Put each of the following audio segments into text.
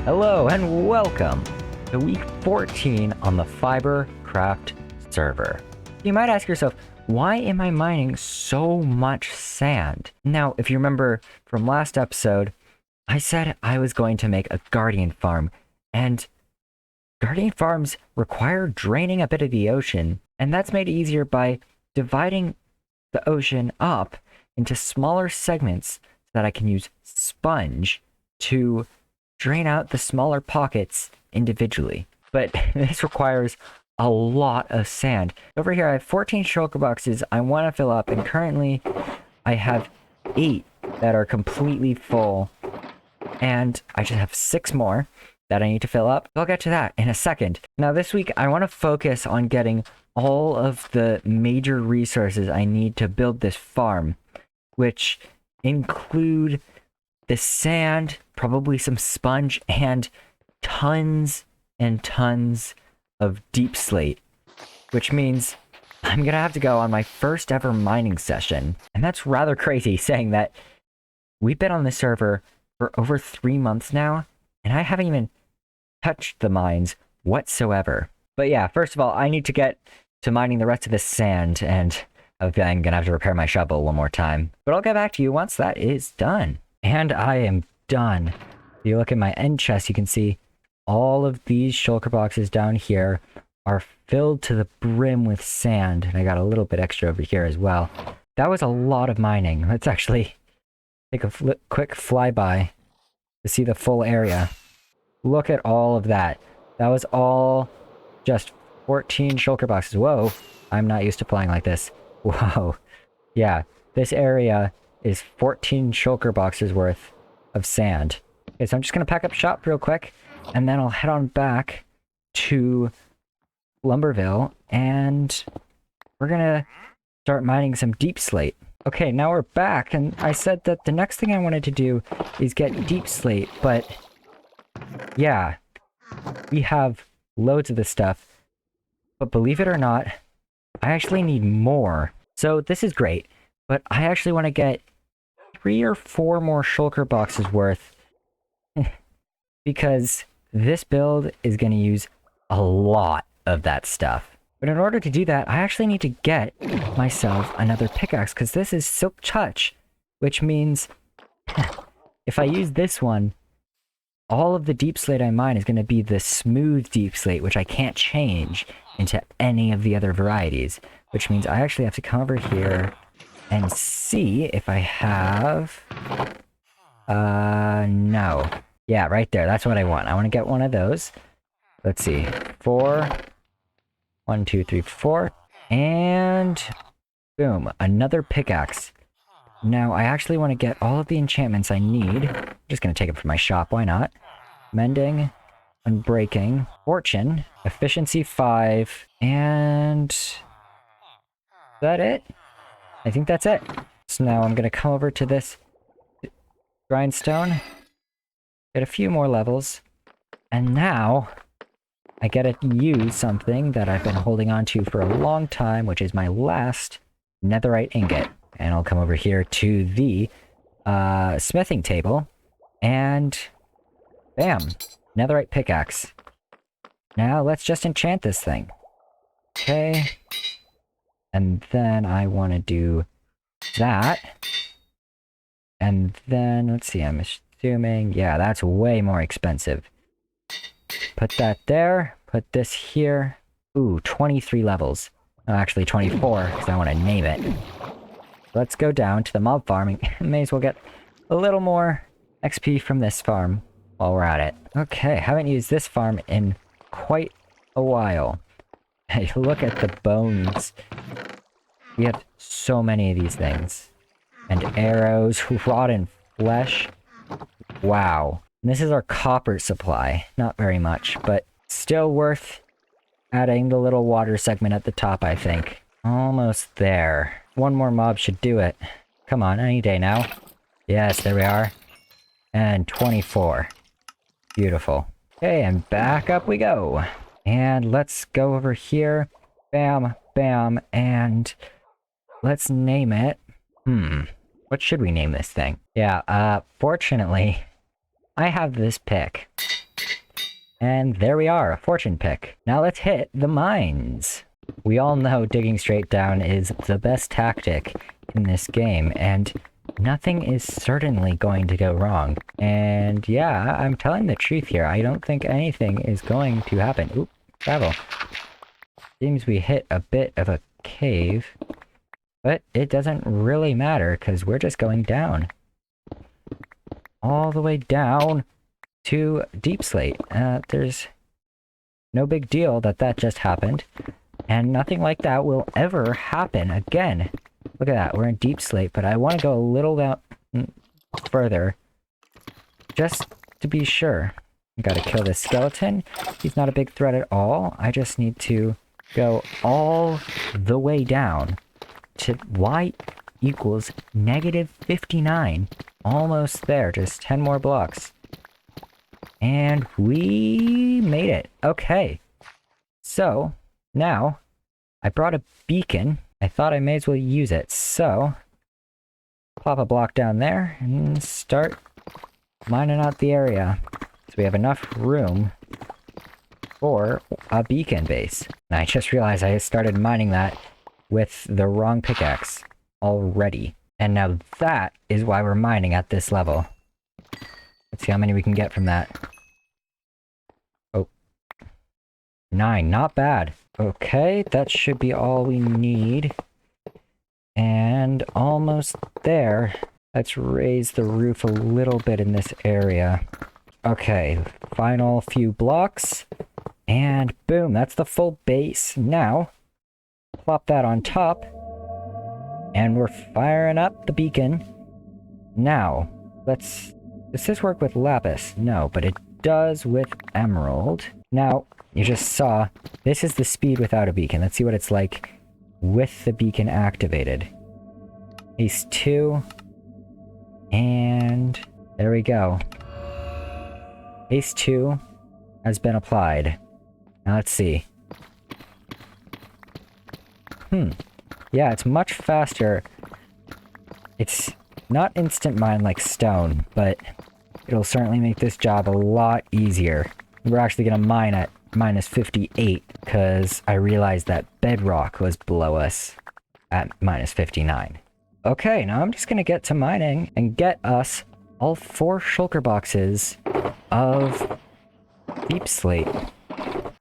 Hello and welcome to week 14 on the FyberCraft server. You might ask yourself, why am I mining so much sand? Now, if you remember from last episode, I said I was going to make a guardian farm, and guardian farms require draining a bit of the ocean, and that's made easier by dividing the ocean up into smaller segments so that I can use sponge to drain out the smaller pockets individually. But this requires a lot of sand. Over here I have 14 shulker boxes I want to fill up, and currently I have 8 that are completely full, and I just have 6 more that I need to fill up. I'll get to that in a second. Now this week I want to focus on getting all of the major resources I need to build this farm, which include the sand, probably some sponge, and tons and tons of deep slate, which means I'm gonna have to go on my first ever mining session. And that's rather crazy, saying that we've been on the server for over 3 months now, and I haven't even touched the mines whatsoever. But yeah, first of all, I need to get to mining the rest of this sand, and I'm gonna have to repair my shovel one more time. But I'll get back to you once that is done. And I am done. If you look at my end chest, you can see all of these shulker boxes down here are filled to the brim with sand. And I got a little bit extra over here as well. That was a lot of mining. Let's actually take a quick flyby to see the full area. Look at all of that. That was all just 14 shulker boxes. Whoa, I'm not used to flying like this. Whoa. Yeah, this area is 14 shulker boxes worth of sand. Okay, so I'm just gonna pack up shop real quick, and then I'll head on back to Lumberville, and we're gonna start mining some deep slate. Okay, now we're back, and I said that the next thing I wanted to do is get deep slate, but yeah, we have loads of this stuff, but believe it or not, I actually need more. So this is great, but I actually want to get 3 or 4 more shulker boxes worth because this build is going to use a lot of that stuff. But in order to do that, I actually need to get myself another pickaxe, because this is Silk Touch, which means if I use this one, all of the deep slate I mine is going to be the smooth deep slate, which I can't change into any of the other varieties, which means I actually have to come over here and see if I have... no. Yeah, right there. That's what I want. I want to get one of those. Let's see. 4. 1, 2, 3, 4. And... boom. Another pickaxe. Now, I actually want to get all of the enchantments I need. I'm just going to take them from my shop. Why not? Mending. Unbreaking. Fortune. Efficiency 5. And... is that it? I think that's it. So now I'm going to come over to this grindstone, get a few more levels, and now I get to use something that I've been holding on to for a long time, which is my last netherite ingot. And I'll come over here to the smithing table, and bam, netherite pickaxe. Now let's just enchant this thing. Okay. And then I want to do that. And then, let's see, I'm assuming, yeah, that's way more expensive. Put that there, put this here. Ooh, 23 levels. Oh, actually 24, because I want to name it. Let's go down to the mob farming. May as well get a little more XP from this farm while we're at it. Okay, haven't used this farm in quite a while. Hey, look at the bones. We have so many of these things. And arrows, rotten flesh. Wow. And this is our copper supply. Not very much, but still worth adding the little water segment at the top, I think. Almost there. One more mob should do it. Come on, any day now. Yes, there we are. And 24. Beautiful. Okay, and back up we go. And let's go over here. Bam, bam, and let's name it. What should we name this thing? Yeah, fortunately, I have this pick. And there we are, a fortune pick. Now let's hit the mines. We all know digging straight down is the best tactic in this game, and nothing is certainly going to go wrong. And yeah, I'm telling the truth here. I don't think anything is going to happen. Oop, gravel. Seems we hit a bit of a cave, but it doesn't really matter because we're just going down. All the way down to deep slate. There's no big deal that just happened, and nothing like that will ever happen again. Look at that, we're in deep slate, but I want to go a little bit further, just to be sure. I gotta kill this skeleton. He's not a big threat at all. I just need to go all the way down to y equals -59. Almost there, just 10 more blocks. And we made it. Okay. So, now, I brought a beacon. I thought I may as well use it. So, plop a block down there and start mining out the area. So we have enough room for a beacon base. And I just realized I started mining that with the wrong pickaxe already. And now that is why we're mining at this level. Let's see how many we can get from that. Oh. 9, not bad. Okay, that should be all we need. And almost there. Let's raise the roof a little bit in this area. Okay, final few blocks. And boom, that's the full base. Now, plop that on top. And we're firing up the beacon. Now, does this work with lapis? No, but it does with emerald. Now, you just saw, this is the speed without a beacon. Let's see what it's like with the beacon activated. Phase 2. And there we go. Phase 2 has been applied. Now let's see. Yeah, it's much faster. It's not instant mine like stone, but it'll certainly make this job a lot easier. We're actually gonna mine at -58, because I realized that bedrock was below us at -59. Okay, now I'm just gonna get to mining and get us all 4 shulker boxes of deep slate.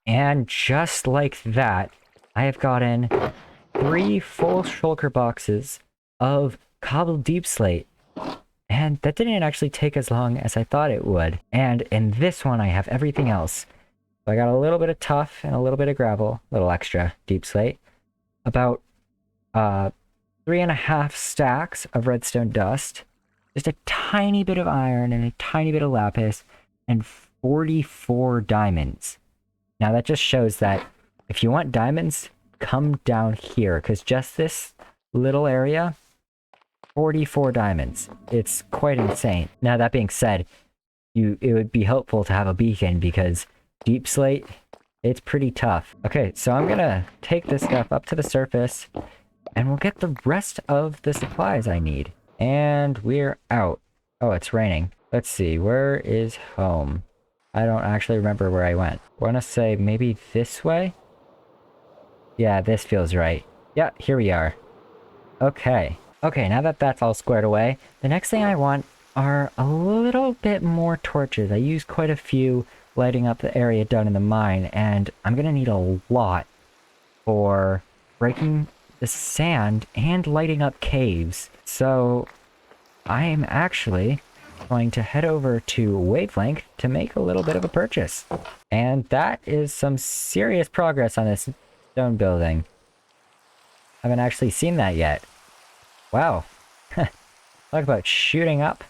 And just like that, I have gotten 3 full shulker boxes of cobbled deep slate. And that didn't actually take as long as I thought it would. And in this one, I have everything else. So I got a little bit of tuff and a little bit of gravel, a little extra deep slate. About 3.5 stacks of redstone dust. Just a tiny bit of iron and a tiny bit of lapis. And 44 diamonds. Now that just shows that if you want diamonds, come down here. Because just this little area, 44 diamonds. It's quite insane. Now that being said, it would be helpful to have a beacon because deep slate, it's pretty tough. Okay, so I'm gonna take this stuff up to the surface and we'll get the rest of the supplies I need. And we're out. Oh, it's raining. Let's see, where is home? I don't actually remember where I went. I wanna say maybe this way? Yeah, this feels right. Yeah, here we are. Okay. Okay, now that that's all squared away, the next thing I want are a little bit more torches. I used quite a few lighting up the area down in the mine, and I'm gonna need a lot for breaking the sand and lighting up caves. So I am actually going to head over to Wavelength to make a little bit of a purchase. And that is some serious progress on this stone building. I haven't actually seen that yet. Wow. Talk about shooting up.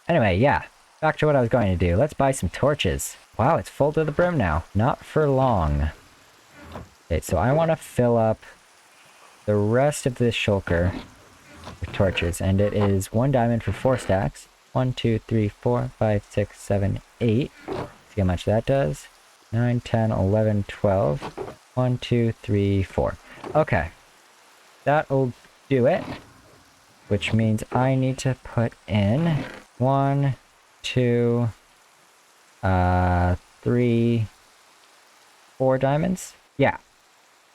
Anyway, yeah. Back to what I was going to do. Let's buy some torches. Wow, it's full to the brim now. Not for long. Okay, so I want to fill up the rest of this shulker with torches. And it is 1 diamond for 4 stacks. 1, 2, 3, 4, 5, 6, 7, 8. See how much that does. 9, 10, 11, 12. 1, 2, 3, 4. Okay. That'll do it. Which means I need to put in 1, 2, 3, 4 diamonds? Yeah,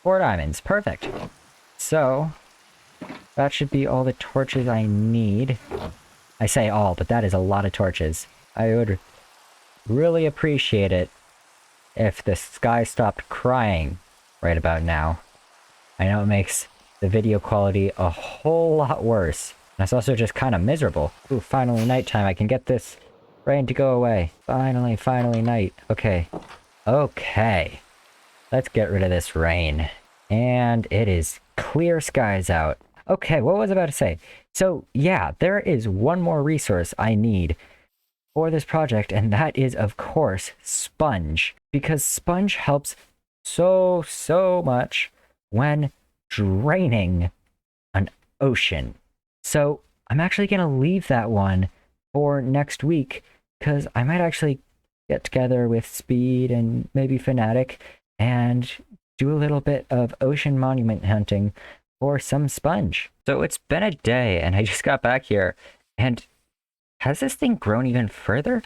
4 diamonds. Perfect. So, that should be all the torches I need. I say all, but that is a lot of torches. I would really appreciate it if the sky stopped crying right about now. I know it makes the video quality a whole lot worse. And it's also just kind of miserable. Ooh, finally nighttime. I can get this rain to go away. Finally night. Okay. Okay. Let's get rid of this rain. And it is clear skies out. Okay, what was I about to say? So, yeah, there is one more resource I need for this project, and that is, of course, sponge. Because sponge helps so much when draining an ocean. So, I'm actually going to leave that one for next week, because I might actually get together with Speed and maybe Fnatic and do a little bit of ocean monument hunting for some sponge. So it's been a day and I just got back here, and has this thing grown even further?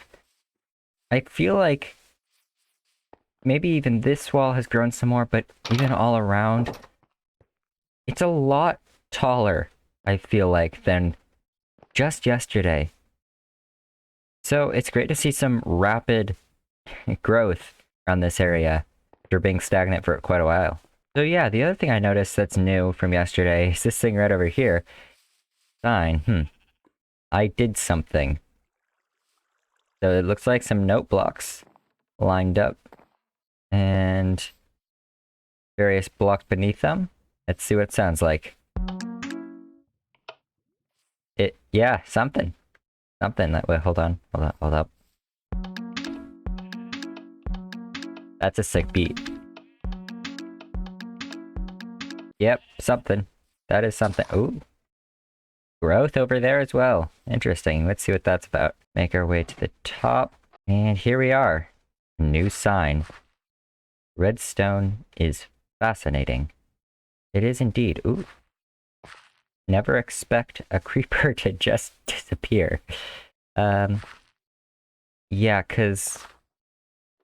I feel like maybe even this wall has grown some more, but even all around, it's a lot taller, I feel like, than just yesterday. So it's great to see some rapid growth around this area after being stagnant for quite a while. So yeah, the other thing I noticed that's new from yesterday is this thing right over here. Sign. I did something. So it looks like some note blocks lined up and various blocks beneath them. Let's see what it sounds like. Yeah, something. Wait, hold up. That's a sick beat. Yep, something. That is something. Ooh. Growth over there as well. Interesting. Let's see what that's about. Make our way to the top. And here we are. New sign. Redstone is fascinating. It is indeed. Ooh. Never expect a creeper to just disappear. Yeah, cause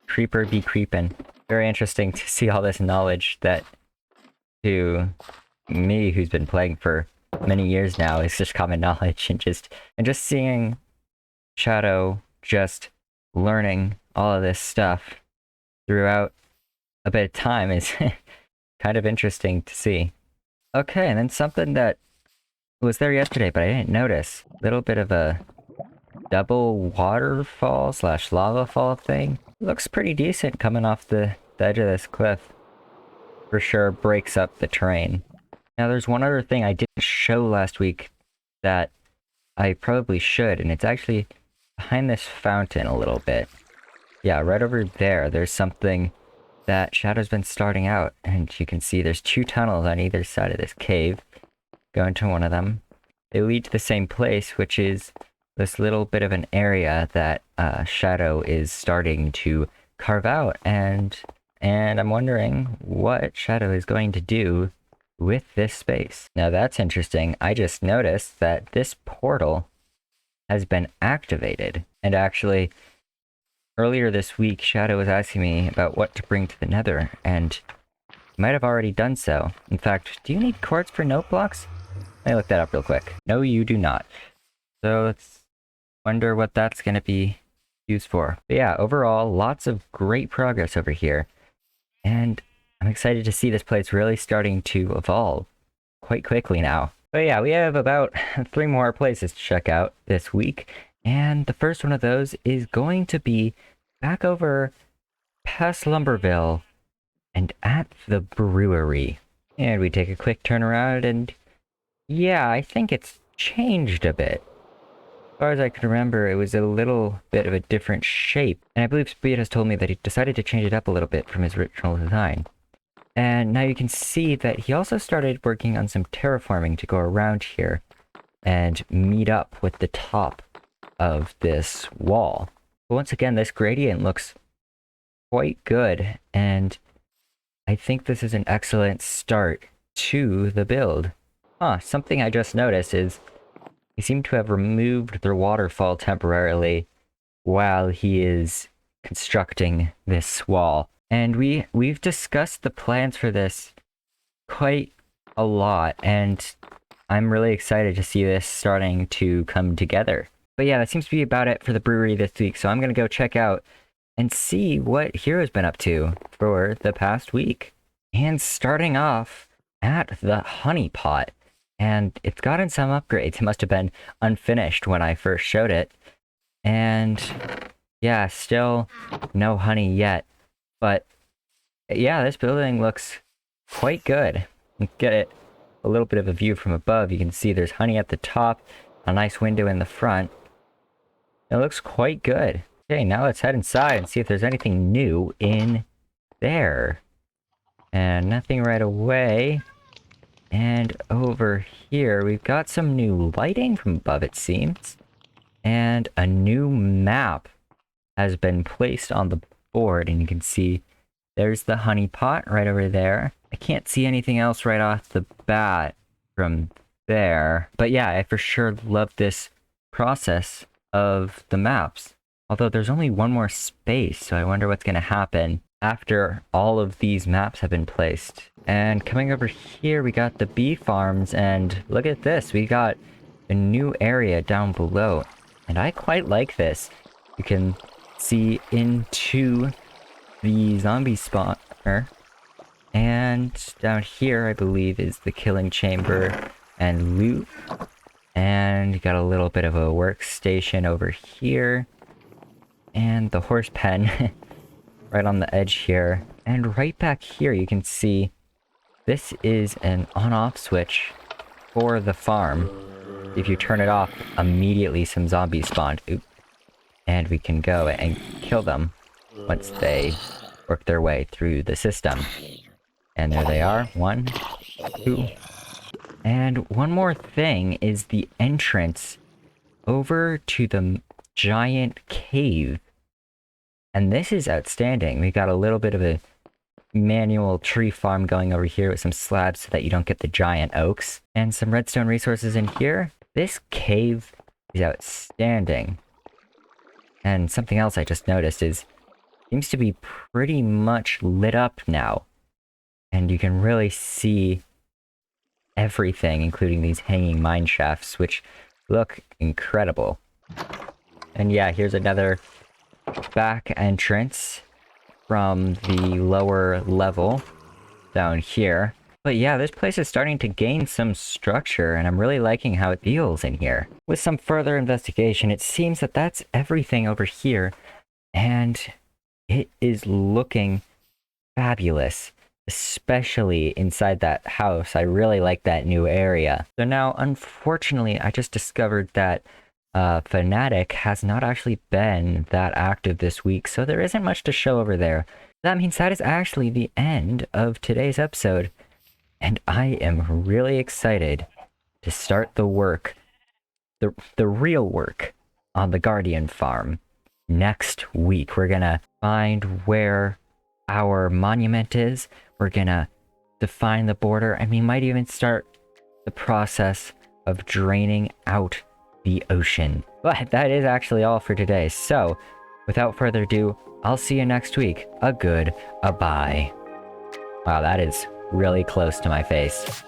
creeper be creepin'. Very interesting to see all this knowledge that to me, who's been playing for many years now, is just common knowledge, and just seeing Shadow just learning all of this stuff throughout a bit of time is kind of interesting to see. Okay, and then something that was there yesterday, but I didn't notice. Little bit of a double waterfall / lava fall thing. Looks pretty decent coming off the edge of this cliff. For sure breaks up the terrain. Now there's one other thing I didn't show last week that I probably should, and it's actually behind this fountain a little bit. Yeah, right over there, there's something that Shadow's been starting out, and you can see there's 2 tunnels on either side of this cave. Go into one of them. They lead to the same place, which is this little bit of an area that Shadow is starting to carve out, and I'm wondering what Shadow is going to do with this space. Now that's interesting. I just noticed that this portal has been activated, and actually earlier this week Shadow was asking me about what to bring to the Nether, and might have already done so. In fact, do you need quartz for note blocks? Let me look that up real quick. No, you do not. So let's wonder what that's going to be used for. But yeah, overall, lots of great progress over here. And I'm excited to see this place really starting to evolve quite quickly now. But yeah, we have about 3 more places to check out this week. And the first one of those is going to be back over past Lumberville and at the brewery. And we take a quick turn around, and yeah, I think it's changed a bit. As far as I can remember, it was a little bit of a different shape, and I believe Speed has told me that he decided to change it up a little bit from his original design. And now you can see that he also started working on some terraforming to go around here and meet up with the top of this wall. But once again, this gradient looks quite good, and I think this is an excellent start to the build. Something I just noticed is he seemed to have removed the waterfall temporarily while he is constructing this wall. And we've discussed the plans for this quite a lot, and I'm really excited to see this starting to come together. But yeah, that seems to be about it for the brewery this week, so I'm gonna go check out and see what Hero's been up to for the past week. And starting off at the honey pot, and it's gotten some upgrades. It must have been unfinished when I first showed it. And yeah, still no honey yet. But yeah, this building looks quite good. Get it a little bit of a view from above. You can see there's honey at the top, a nice window in the front. It looks quite good. Okay, now let's head inside and see if there's anything new in there. And nothing right away. And over here, we've got some new lighting from above, it seems. And a new map has been placed on the board, and you can see there's the honey pot right over there. I can't see anything else right off the bat from there. But yeah, I for sure love this process of the maps. Although there's only one more space, so I wonder what's going to happen after all of these maps have been placed. And coming over here, we got the bee farms, and look at this. We got a new area down below, and I quite like this. You can see into the zombie spawner, and down here, I believe, is the killing chamber and loot. And you got a little bit of a workstation over here. And the horse pen right on the edge here. And right back here, you can see this is an on-off switch for the farm. If you turn it off, immediately some zombies spawn. Oop. And we can go and kill them once they work their way through the system. And there they are. 1, 2. And one more thing is the entrance over to the giant cave. And this is outstanding. We got a little bit of a manual tree farm going over here with some slabs so that you don't get the giant oaks. And some redstone resources in here. This cave is outstanding. And something else I just noticed is, seems to be pretty much lit up now. And you can really see everything, including these hanging mine shafts, which look incredible. And yeah, here's another back entrance from the lower level down here. But yeah, this place is starting to gain some structure, and I'm really liking how it feels in here. With some further investigation, it seems that that's everything over here, and it is looking fabulous. Especially inside that house. I really like that new area. So now, unfortunately, I just discovered that Fnatic has not actually been that active this week, so there isn't much to show over there. That means that is actually the end of today's episode, and I am really excited to start the work, the real work, on the Guardian farm. Next week, we're gonna find where our monument is. We're gonna define the border, and we might even start the process of draining out the ocean. But that is actually all for today. So, without further ado, I'll see you next week. A bye. Wow, that is really close to my face.